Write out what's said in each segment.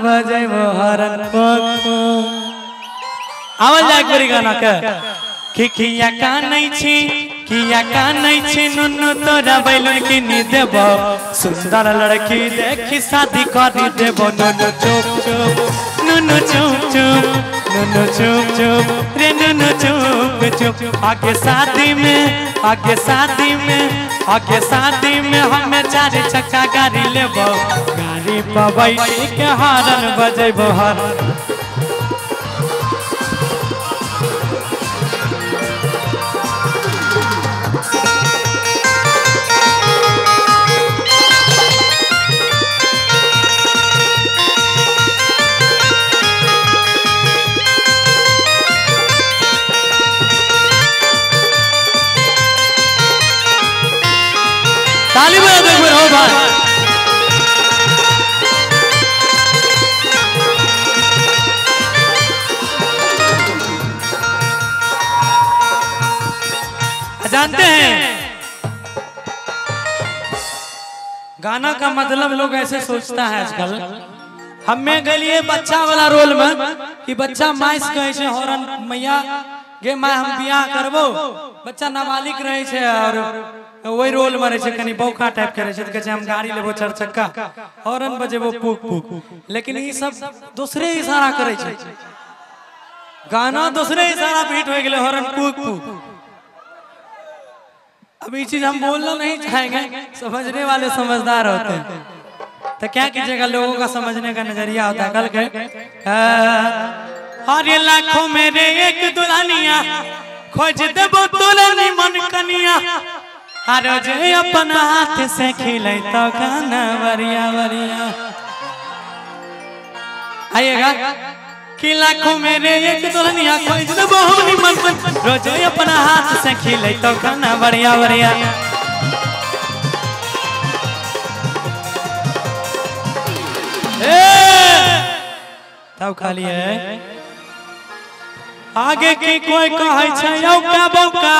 बजेबो हरन आवाज लाग बरी गाना के किया कानै छी किया कानै छी नुनु तोरा बैलून किनी देबो सुंदर लड़की देखी शादी करी देबो नुनु चुप चुप नुनु चुप चुप नुनु चुप चुप रे नुनु चुप चुप आगे शादी में आगे शादी में आगे शादी में हमें 4 चक्का गाड़ी लेबो गाड़ी पर बैठी के हरन बजेबो हरन ताली बजा दो हो भाई जानते हैं गाना का मतलब लोग ऐसे सोचता है आजकल हमें गलिए बच्चा वाला रोल में कि बच्चा माइस कहे छे हॉर्न मैया गे माय हम बियाह करबो बच्चा नाबालिग रहे छे और वही रोल में रहे कनी बौखा टाइप करे छे त हम गाड़ी लेबो 4 चक्का हॉर्न बजेबो पुक पुक लेकिन ई सब दूसरे इशारा करे छे गाना दूसरे इशारा पे हिट हो गेले हॉर्न पुक पुक अब ये चीज हम बोलना नहीं चाहेंगे समझने वाले समझदार होते हैं तो क्या कीजिएगा लोगों का समझने का नजरिया होता है कल के हर लाखों मेरे एक दुल्हनिया खोज देबो तोरे मन कनिया हर जे अपना हाथ से खिले तो गाना बढ़िया बढ़िया आइएगा कि लाखों मेरे एक दुल्हनिया खोज देबो हमनी मन रोज अपना हाथ से खिले तो गाना बढ़िया बढ़िया तब खाली है आगे की कोई कहे छे औका बौका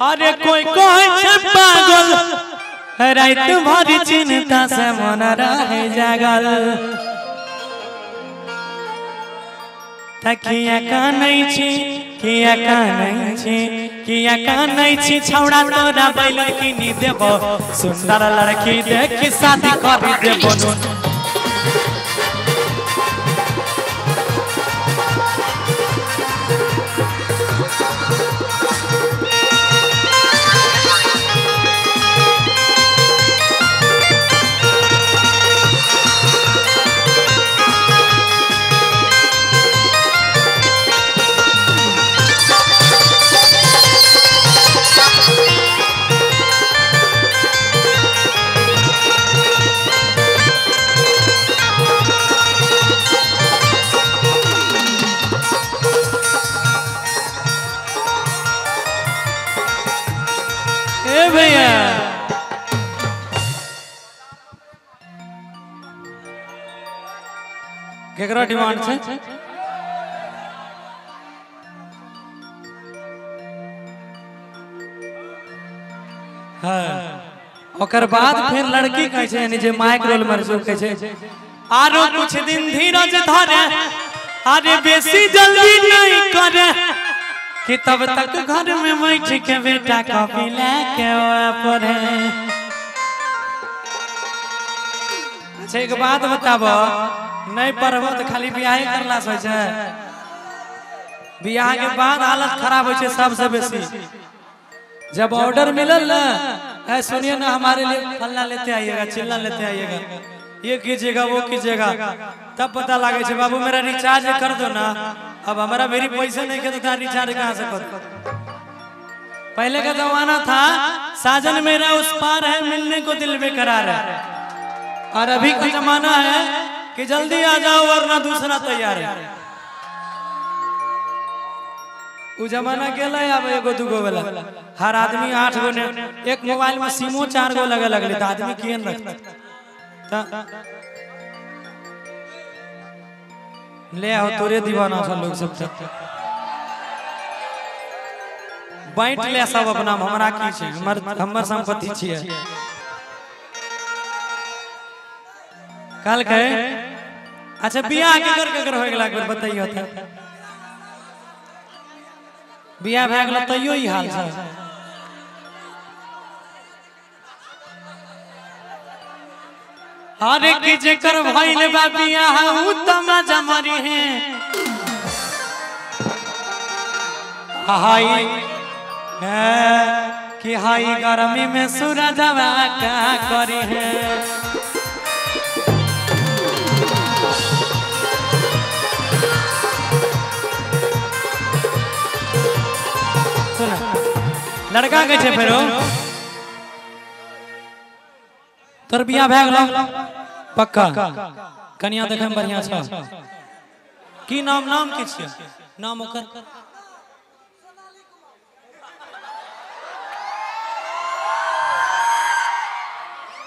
अरे कोई कहे छे पागल रात भर चिंता से मन रहे जागल किया कानै छी किया कानै छी किया कानै छी छौड़ा तोरा बैलून किनी देबो सुंदर लड़की देखी शादी करी देबो भैया केकरा डिमांड छे हाँ ओकर बाद फिर लड़की कहे छे यानी जे माइक रोल में कहे छे आरो कुछ दिन धीरज धरे अरे बेसी जल्दी नहीं करे कि तब तक घर में बैठ के बेटा कॉपी लेके पढ़े अच्छा एक बात बताबो नहीं पढ़बो तो खाली बियाह करला से छै बियाह के बाद हालत खराब हो सबसे बेसी जब ऑर्डर मिलल ना ऐ सुनिए ना हमारे लिए फलना लेते आइएगा चिल्ला लेते आइएगा ये कीजिएगा वो कीजिएगा तब पता लगे छे बाबू मेरा रिचार्ज कर दो ना अब हमारा मेरी पैसे नहीं के तो रिचार्ज कहाँ से कर पहले का जमाना था साजन मेरा उस पार है मिलने को दिल बेकरार है और अभी का जमाना है कि जल्दी आ जाओ वरना दूसरा तैयार है वो जमाना गेला अब एगो दूगो वाला हर आदमी 8 गो ने एक मोबाइल में सिमो 4 गो लगे लगले तो आदमी केन रखता ले आओ तोरे दीवाना सब लोग सब बांट ले सब अपना हमरा की छै हमर संपत्ति छियै कल के अच्छा बियाह केकर हो गेला एक बार बताइयो त बियाह भए गेल तइयो ई हाल छै अरे की जेकर भइल बा बियाह उ त मजा मरी है हाय कि हाय गर्मी में सूरजवा का करी है सुना लड़का के छे फेरो तोर बियाह भए गेल पक्का कन्या देखे में बढ़िया छ की नाम की छियै नाम ओकर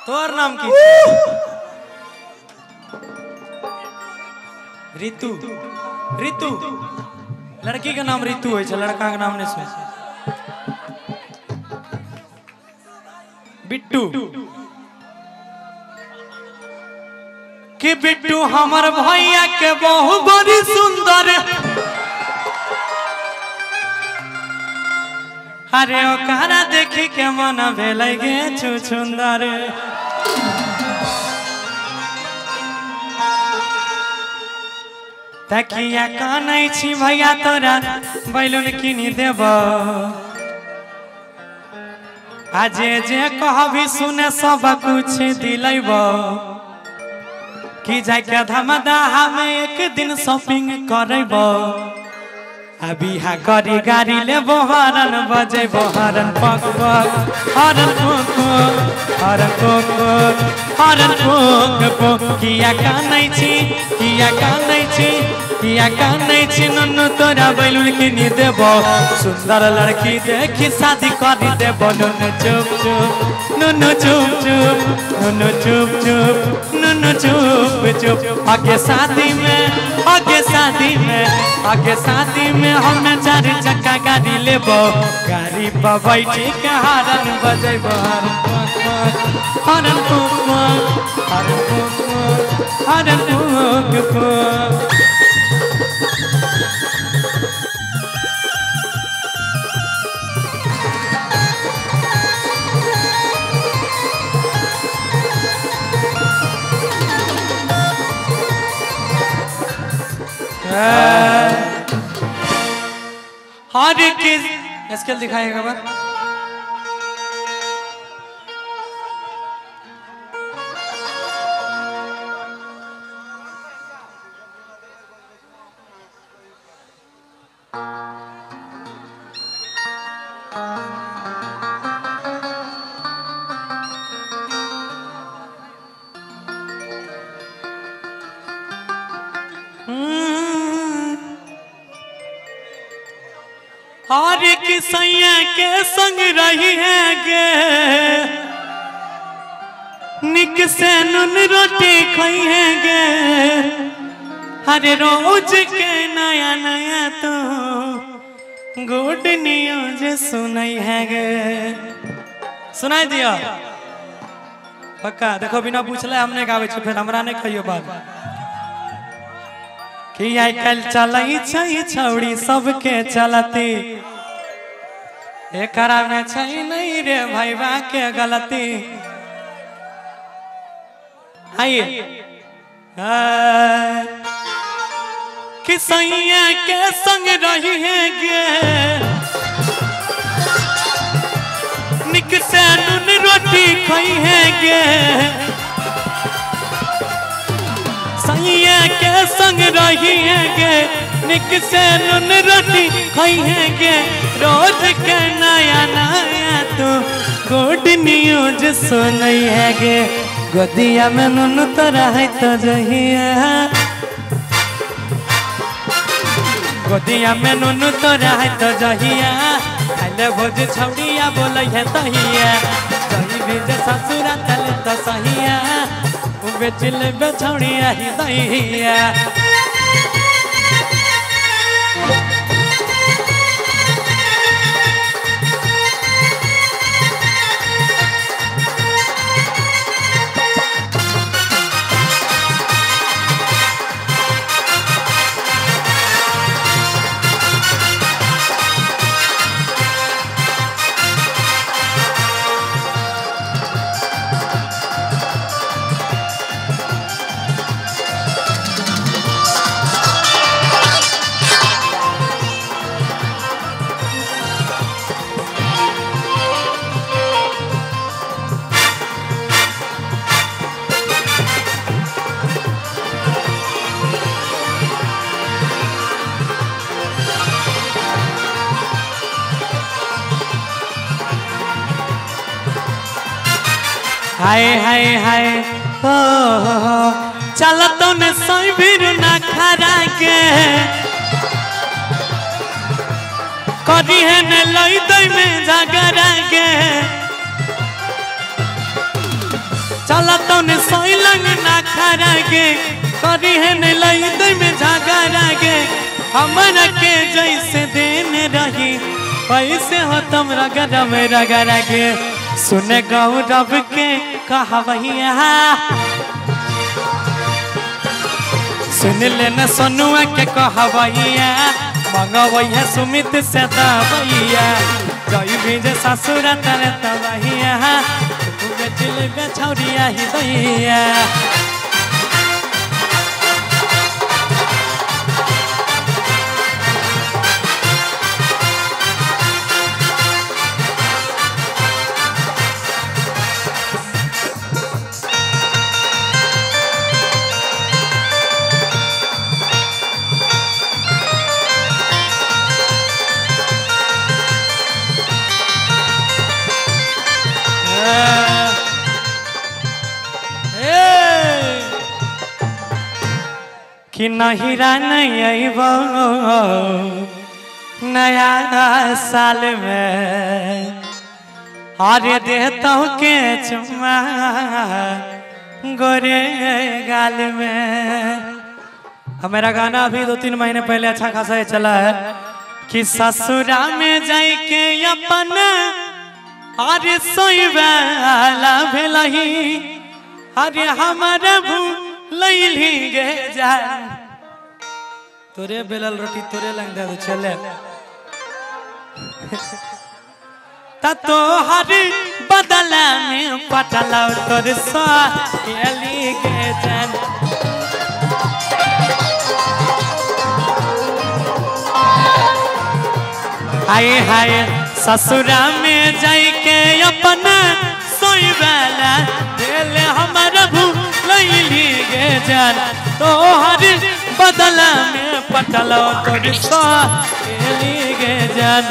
तोर नाम की रितु रितु लड़की का नाम रितु है लड़का का नाम नहीं सुन बिट्टू कि बिट्टू हमर भैया के बहुत बड़ी सुंदर अरे ओकरा देखी के मन भेलै गे छुछुंदर तकिया कानै छी भैया तोरा बैलून किनी देब आजे जे कहबी सुने सब कुछ दिलैब कि जाके धमदाहा में एक दिन शॉपिंग करब अभी हा करी गाड़ी ले हरन बजे हरन पक पक हरन पुक हरन पुक हरन पुक पुक किया कानै छी नुनु तोरा बैलून किनी देब सुंदर लड़की देखी शादी करी देब नुनु चुप चुप नुनु चुप चुप नुनु चुप चुप नुनु चुप चुप आगे शादी में हमें 4 चक्का गाड़ी लेब गाड़ी पर बैठी के हरन बजेब हरन पुक हरन पुक हरन पुक पुक हर किस स्केल दिखाएगा बार हर किसैया के संग रही है गे निक से नुन रोटी खाई है गे हर रोज के नया नया तो गुड न्यूज सुनाई है गे सुनाई दिया पक्का देखो बिना पूछले हमने गावे छ फिर हमरा नहीं कहियो बात कि आई कल चलई छै छौड़ी सबके चलती एकरा में छै नहीं रे भाईबा के गलती आइए कि सैया के संग रही है गे निक से नुन रोटी खाई है गे सैया के संग रही है गे निक से नुन रोटी खाई है गे रोज के नया नया तो गुड न्यूज सुनई है गे गोदिया में नुन तो रहे तो जहिया गोदिया में नुन तो रहे तो जहिया खाले भोज छौड़िया बोलै है तहिया दही भेज ससुरा तले तो सहिया बेचिल बेछौड़िया ही दहिया हाय हाय हाय हो चल तो ने सोई भीर ना खरा के करी है ने लई दई में जागरा के चल तो ने सोई लंग ना खरा के करी है ने लई दई में जागरा के हमरा के जैसे देने रही वैसे हो तुम रगड़ा में रगड़ा के सुने गौरव के कहवैया सुन लेना सोनुआ के कहवैया मंगवैया सुमित से दवैया जई भेजे ससुरा तरे तवैया तुझे दिल में छौरिया ही दैया कि नहिरा नहीं आइबो नया साल में अरे देता के चुम्मा गोरे गाल में। मेरा गाना अभी 2-3 महीने पहले अच्छा खासा चला है कि ससुरा में जाई के अपन अरे सोई वाला भेलही अरे हमारा लैली गे जा तोरे बेलल रोटी तोरे लंग दे चले ता तो हर बदला में पटला तोर सहेली गे जान हाय हाय ससुरा में जाई के अपना सोई वाला दिल हमारा लैली गे जान तो हर बदला में पटलो तोर सहेली गे जान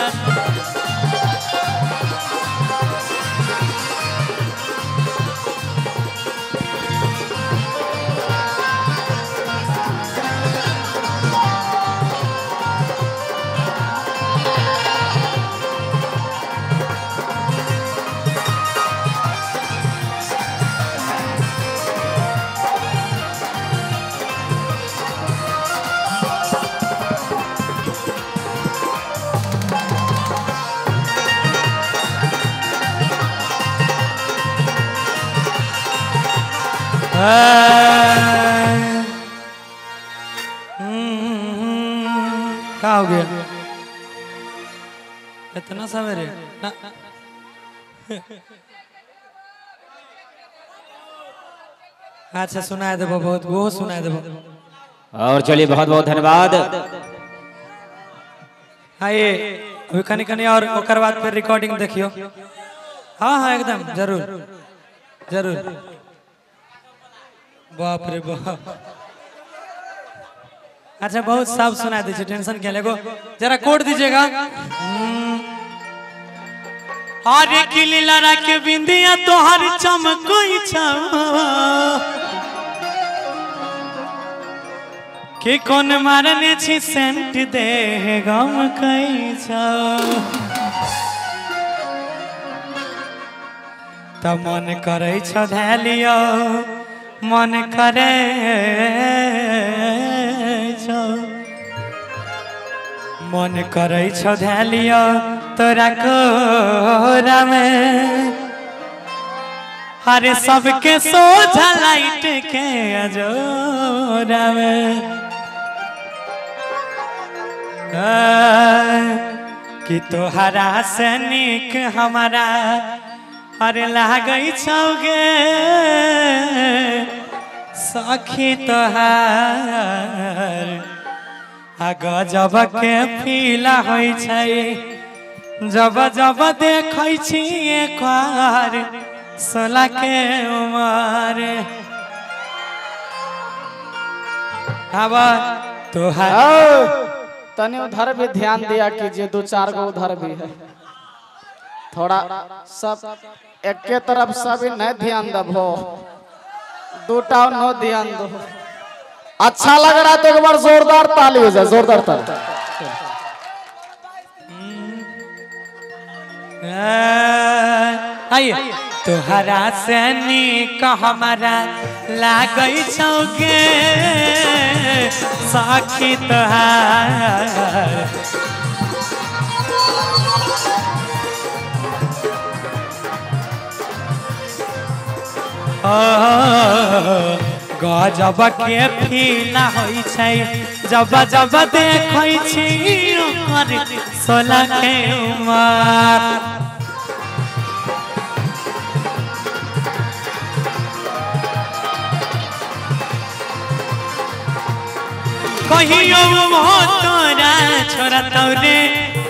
क्या हो गया इतना सवेरे अच्छा सुनाए देबो बहुत सुनाए देबो और चलिए बहुत बहुत धन्यवाद। हाँ ये अभी कनी और ओकर बाद फिर रिकॉर्डिंग देखियो। हाँ एकदम जरूर बाप रे बाप अच्छा बहुत साफ सुना दीजिए टेंशन क्या लेगो जरा कोड दीजिएगा। अरे किली लड़ा के बिंदिया तोहर चमकोई कि कौन मारने छी सेंट दे गम कई त मन करे धैलियो मन करे मन करे धैलियो तोरा कोरा में अरे सबके सोझा लाइट के अजोरा में कि तोहरा से निक हमारा अरे लागई छौगे सखी तोहार गजब के फीला होई छै जब जब देखै छी एक बार 16 के उमर अब तोहार तने उधर भी ध्यान दिया कीजिए 2-4 गो उधर भी है थोड़ा सब एक के तरफ सभी नहीं ध्यान दबो, दूटा नो ध्यान दो। अच्छा लग रहा है तो एक बार जोरदार ताली हो जाए, जोरदार ताली। आइए तुहरा से निक हमारा लागई छौगे साखी तुहार गजब के फील होई छै जब जब देखै छी ओकर 16 के उमर। कहियो तोरा छोरा तौरे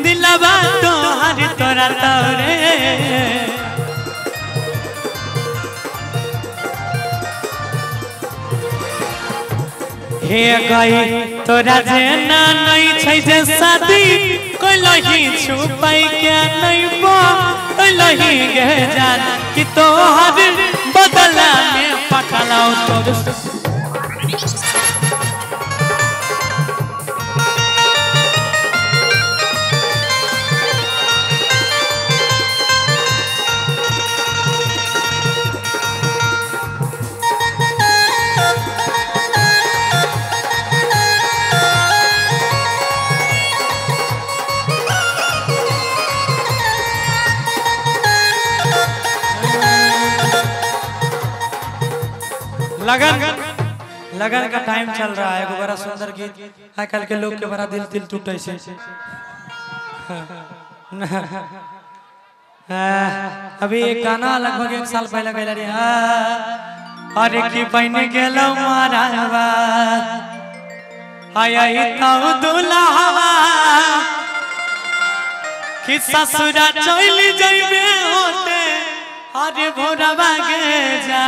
दिलवा तोहर तोरा तौरे हे गई तोरा जेना नहीं छै जे शादी कोलही छुपाई के नहीं बोलही गे जान कि तोहर बदला में पकड़ाओ तोर लगन का टाइम चल रहा है। बड़ा सुंदर गीत आजकल के लोग के बड़ा दिल दिल टूटे से अभी एक गाना लगभग 1 साल पहले गया रे अरे की बन गेलो मारावा आई ताऊ दुल्हा कि ससुरा चल जइबे होते अरे भोरवा गे जा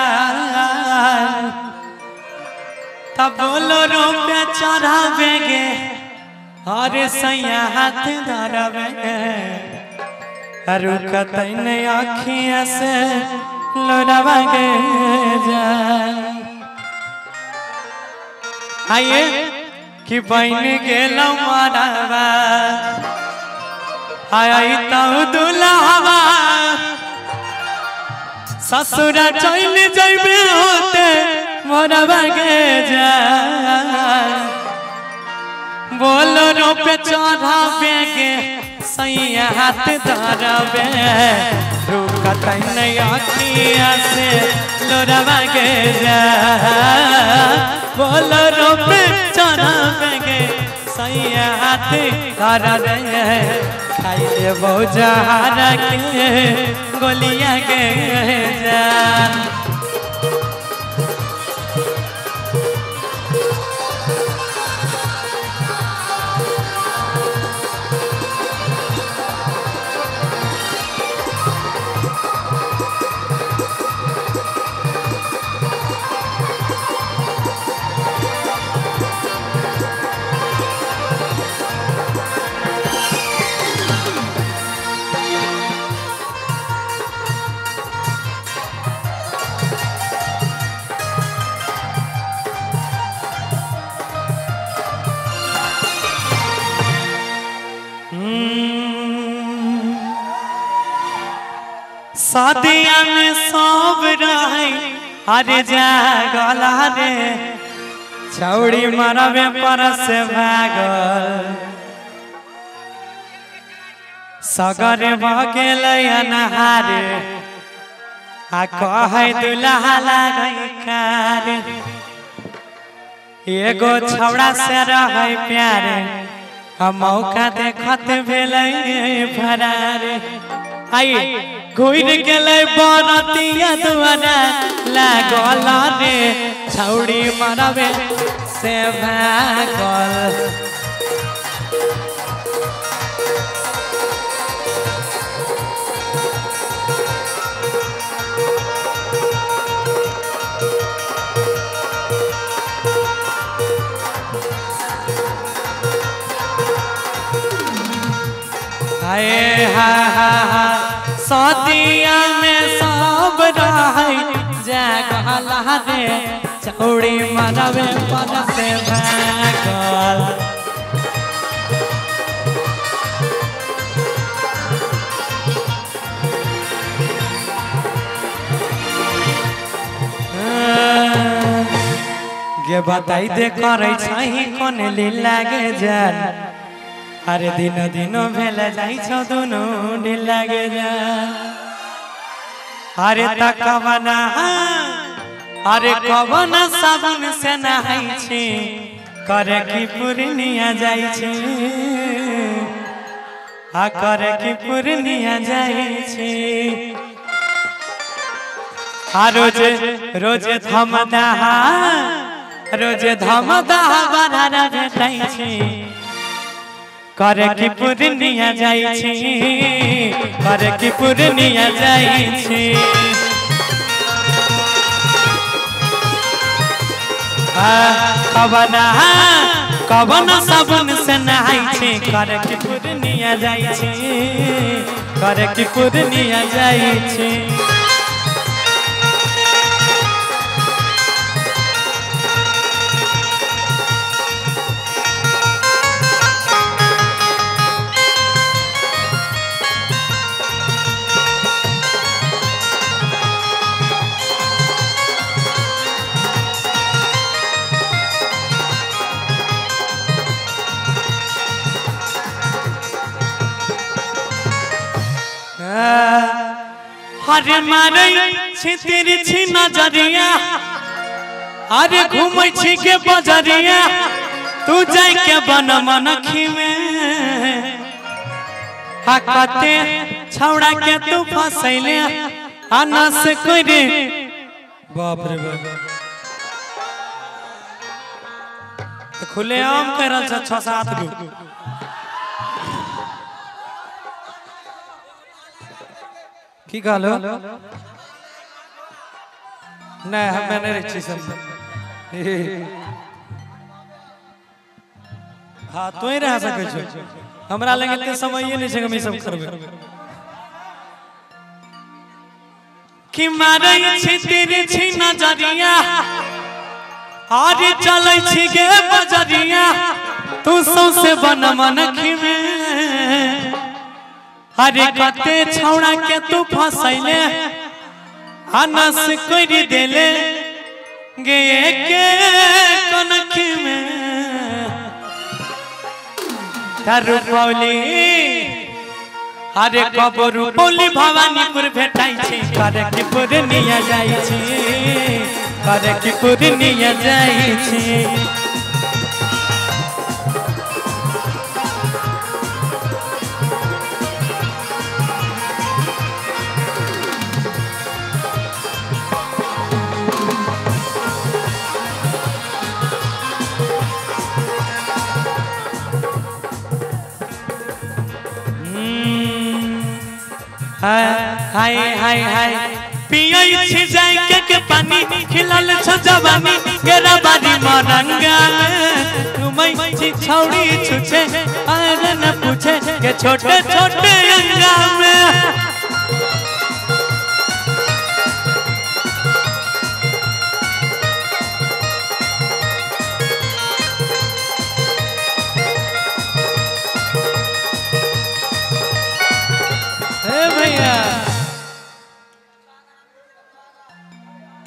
तब बोलो रुपया चढ़ावे गे अरे सैया हाथ धरवे रुकत नहीं आँखिया से लोरवा गे जा। आइए कि बन गेलो मारावा आई ताऊ दुल्हावा ससुरा चल जइबे होते मोरवा गे जा बोलो रोपे चढ़ावे गे सैया हाथ धरवे रुकत नहीं आँखिया से लोरवा गे जा बोलो रोपे चढ़ावे गे सैया हाथ धरवे खाइए बहुजहारा के गोलिया गे जान। शादिया में सब रहे अरे जागल रे छौड़ी मरबे पर से भागल सगर भगेल अनहारे आ कहे दुल्हा लागई कार एगो छौड़ा से रहे प्यारे आ मौका देखत भेलै फरार। आई घुर गेलै बरतिया दुआरा लागल रे छौड़ी मरबे से भागल हाय हा हा हा शादिया में अब रहे जागला रे चौड़ी मरवे पर से भागल गे बताई दे करे छही कोन ली लागे जान अरे दिन दिनो भेल जाई छ दुनु ढिल लागे जान अरे तकवना अरे कवना साबुन से नहाई छी करे की पूर्णिया जाई छी आ करे की पूर्णिया जाई छी आ रोज रोज धमदाहा रोज धमदाहा बनाना भेटाई छी करे की पूर्णिया जाई छी करे की पूर्णिया जाई छी कवना साबुन से नहाई छी करे की पूर्णिया जाई छी करे की पूर्णिया जाई छी अरे मारे छी तेरी छी नजरिया अरे घूमै छी के बजरिया तू जाई के बन मनखी में कते छौड़ा के तू फसैले अनस कोई रे बाप रे बाप खुले आम करल छ 6-7 गो की कहलो नहीं हम मैंने रची सब हाँ तो ही रह सके छो हमरा लगे ते समय ये नहीं छै हम ई सब करबे कि मारै छी तेरे छी नजरिया आरे चलै छी गे बजरिया तू सौसे बन मनखी में अरे कते छौड़ा के तू फसैले अनस कोई देले गे के कनखी में तारू पौली अरे कबरू पौली भवानीपुर भेटाई छी करे की पूर्णिया जाई छी करे की पूर्णिया जाई छी हाय हाय हाय पियई छी जाई के पानी खिलल छ जवानी गेरा बारी मरंगा तुमई छी छौड़ी छुछे अरे न पूछे के छोटे छोटे अंगा में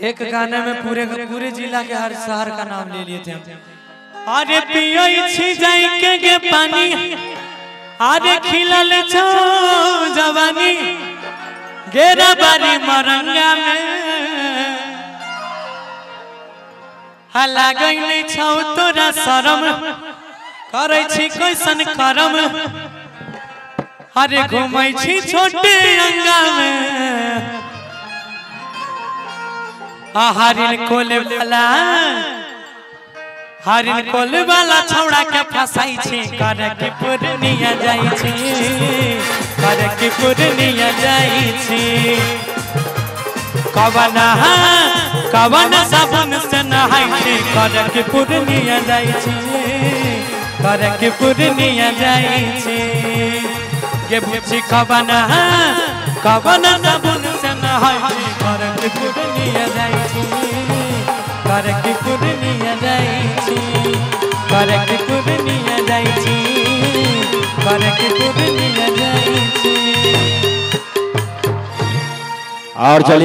एक गाने में पूरे जिला के हर शहर का नाम ले लिए थे हम अरे पियई छी जाई के पानी अरे खिलल छो जवानी गेरा बारी मरंगा में हला गई नहीं छौ तोरा शरम करे छी कैसन करम अरे घूमै छी छोटे अंगा में हरिन कोले वाला छौड़ा के फसाई छी करे की पूर्णिया जाई छी करे की पूर्णिया जाई छी कवना साबुन से नहाई छी करे की पूर्णिया जाई छी करे की पूर्णिया जाई छी के बुझी कवना साबुन से नहाई छी करे की पूर्णिया जाई छी करे की पूर्णिया जाई छी करे की पूर्णिया जाई छी करे की पूर्णिया जाई छी। और चलिए